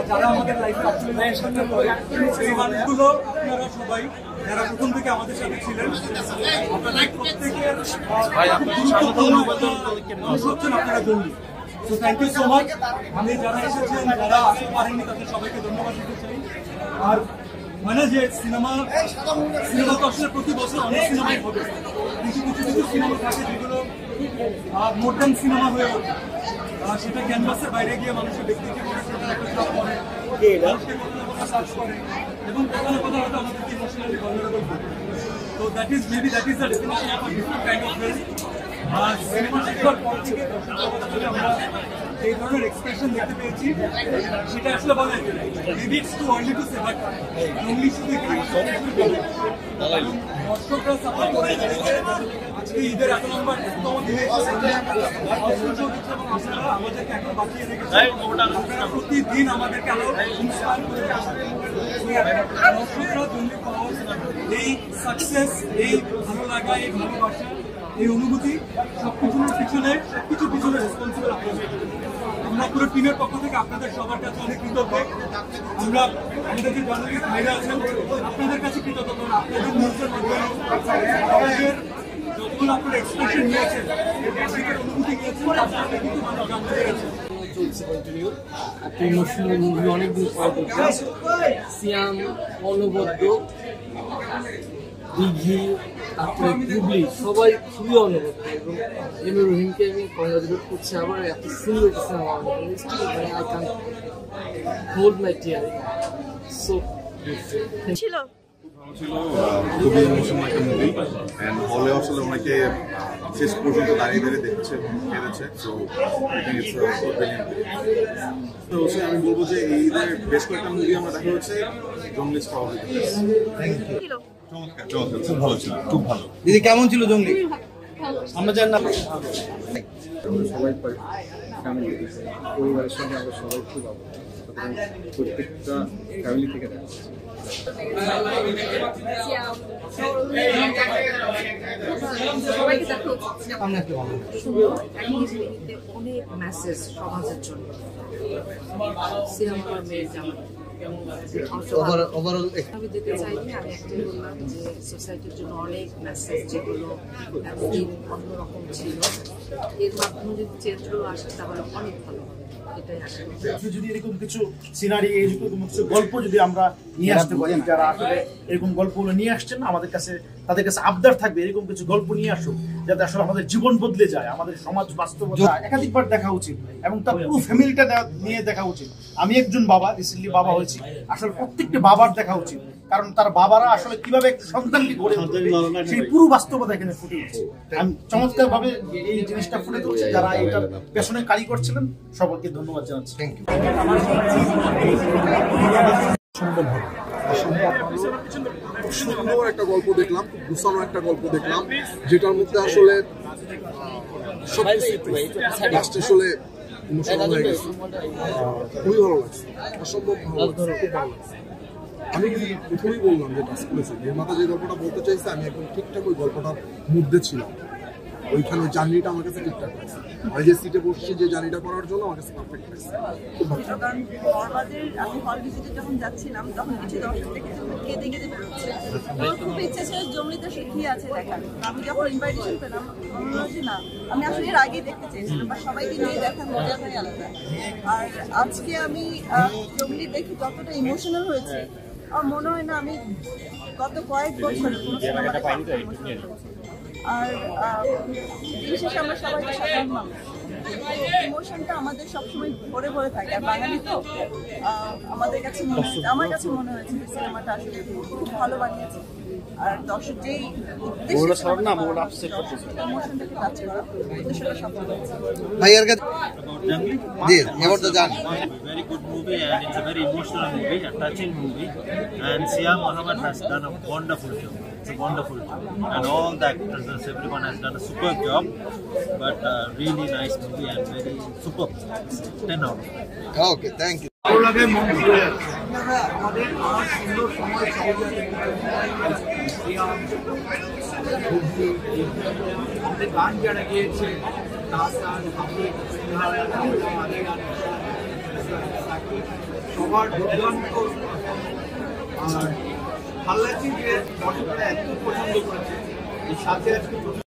যারা আমাদের লাইফে আসলে করে সেই মানুষগুলো আপনারা সবাই যারা প্রথম থেকে আমাদের সাথে ছিলেন, আপনাদের প্রত্যেকের মানুষ হচ্ছেন আপনারা জঙ্গি। So thank you so much. আমি যারা এসেছেন, যারা আসতে পারেননি, তাদের সবাইকে ধন্যবাদ দিতে চাই। আর মানে যে সিনেমা তো আসলে প্রতি বছর অনেক সিনেমাই হবে, কিছু সিনেমা থাকে যেগুলো মোর দ্যান সিনেমা হয়ে ওঠে। সেটা ক্যানভাসের বাইরে গিয়ে মানুষের ব্যক্তিকে সেটার একটা চাপ করে, মানুষকে সার্চ করে এবং কোথাও কোথাও হয়তো আমাদেরকে ইমোশনালি ভালনারেবল করে। তো that is the definition of a different kind of film. Cinema শেখার পর থেকে আমরা এই ধরনের এক্সপ্রেশন দেখতে পেয়েছি, সেটা আসলে বলে maybe it's too early to say, but জঙ্গলি শুধু দর্শকরা সাপোর্ট করে আজকে ঈদের এত নম্বর আমাদেরকে এখন বাঁচিয়ে রেখেছে। আপনারা প্রতিদিন আমাদেরকে আরো ইন্সপায়ার করে দর্শকরা জঙ্গলি পাওয়ার এই সাকসেস, এই ভালো লাগা, এই ভালোবাসা, এই অনুভূতি সবকিছুর পিছনে রেসপন্সিবল আপনাদের। আমরা পুরো টিমের পক্ষ থেকে আপনাদের সবার কাছে অনেক কৃতজ্ঞ। আমরা আমাদের যে জার্নালিস্ট ভাইরা আছেন আপনাদের কাছে কৃতজ্ঞ, আপনাদের নিউজের মাধ্যমে আমাদের যতগুলো আপনারা এক্সপ্রেশন নিয়েছেন, অনুভূতি নিয়েছেন, আপনাদের কিন্তু মানুষ জানতে পেরেছে। চলছে কন্টিনিউ একটা ইমোশনাল মুভি অনেকদিন পর করছে। সিয়াম, অনবদ্য, দিঘি, তারপরে গুগলি, সবাই খুবই অনবদ্য এবং এম এ রহিমকে আমি কংগ্রাচুলেট করছি। আবার এত সুন্দর একটা cinema I can hold my tear. So ছিল খুবই ইমোশনাল একটা মুভি অ্যান্ড হলে আসলে অনেকে শেষ পর্যন্ত দাঁড়িয়ে দেখছে এবং কেঁদেছে। সো তো অবশ্যই আমি বলবো যে এইদের বেশ কয়েকটা মুভি আমরা দেখা হচ্ছে জঙ্গলি স্ট্রবেরি। চমৎকার, খুব ভালো ছিল, খুব ভালো। দিদি কেমন ছিল জঙ্গলি? আমরা জানি না, সবাই ফ্যামিলি পরিবারের সঙ্গে আমরা সবাই খুব প্রত্যেকটা ফ্যামিলি থেকে দেখা অনেক মেসেজ সমাজের জন্য সিনেমার মেয়ে যেমন আমি দিতে চাইনি। আমি একটাই বললাম যে সোসাইটির জন্য অনেক মেসেজ যেগুলো এতদিন অন্যরকম ছিল, এর মাধ্যমে যদি চেঞ্জগুলো আসে তাহলে অনেক ভালো হবে। যদি এরকম কিছু সিনারি, এরকম কিছু গল্প যদি আমরা নিয়ে আসতে পারি, যারা আসলে এরকম গল্পগুলো নিয়ে আসছেন আমাদের কাছে, তাদের কাছে আবদার থাকবে এরকম কিছু গল্প নিয়ে আসুক, যাতে আসলে আমাদের জীবন বদলে যায়, আমাদের সমাজ বাস্তবতা একাধিকবার দেখা উচিত এবং তার পুরো ফ্যামিলিটা নিয়ে দেখা উচিত। আমি একজন বাবা, রিসেন্টলি বাবা হয়েছি, আসলে প্রত্যেকটা বাবার দেখা উচিত, কারণ তার বাবারা আসলে কিভাবে সন্তানকে গড়ে তুলবে সেই পুরো বাস্তবতা এখানে ফুটে উঠছে। আমি চমৎকার ভাবে এই জিনিসটা ফুটে তুলছে। যারা এটার পেছনে কারিগর ছিলেন সবাইকে ধন্যবাদ জানাচ্ছি। Thank you. সুন্দর একটা গল্প দেখলাম, খুব গুছানো একটা গল্প দেখলাম, যেটার মধ্যে আসলে লাস্টে আসলে ইমোশনাল হয়ে গেছে। খুবই ভালো লাগছে, অসম্ভব ভালো লাগছে, খুব ভালো লাগছে। আমি প্রথমেই বললাম যে টাচ করেছি, নির্মাতা যে গল্পটা বলতে চাইছে আমি একদম ঠিকঠাক ওই গল্পটার মধ্যে ছিলাম। ওইখানে জার্নিটা আমার কাছে ঠিকঠাক লাগছে। আমি যে সিটে বসছি যে জার্নিটা করার জন্য আমার কাছে পারফেক্ট লাগছে। কারণ বরবাদের আমি হল ভিজিটে যখন যাচ্ছিলাম তখন কিছু দর্শক থেকে কেঁদে বেরোচ্ছে। আমার খুব ইচ্ছে ছিল জঙ্গলিতে কি আছে দেখার। আমি যখন ইনভাইটেশন পেলাম বললাম যে না, আমি আসলে এর আগেই দেখতে চেয়েছিলাম, বা সবাইকে নিয়ে দেখার মজাটাই আলাদা। আর আজকে আমি জঙ্গলি দেখি যতটা ইমোশনাল হয়েছে, আমার মনে হয় না আমি গত কয়েক বছরে কোনো সিনেমাতে ইমোশনাল হয়েছে। আর বিশেষ আমরা সবাই সাধারণ মানুষ, ইমোশনটা আমাদের সবসময় ভরে ভরে থাকে। আর বাঙালি তো আমাদের কাছে আমার কাছে মনে হয়েছে যে সিনেমাটা আসলে খুব ভালো বানিয়েছে। আর দর্শক যেই ইমোশনটাকে টাচ করা উদ্দেশ্যটা সফল হয়েছে। ভাইয়ার কাছে very good movie, and it's a very emotional movie, a touching movie, and Siam Mohammed has done a wonderful job. It's a wonderful job, and all the actors, everyone has done a superb job. But really nice movie and very superb. 10 out of 10. Okay, thank you. ভালো লাগে, মন ঘুরে যাচ্ছে। আমাদের সুন্দর সময় আমাদের গান যারা গিয়েছে তার আমার দুর্দান্ত। আর ভালো লাগছে যে দর্শকরা এত পছন্দ করেছে এই সাথে আজকে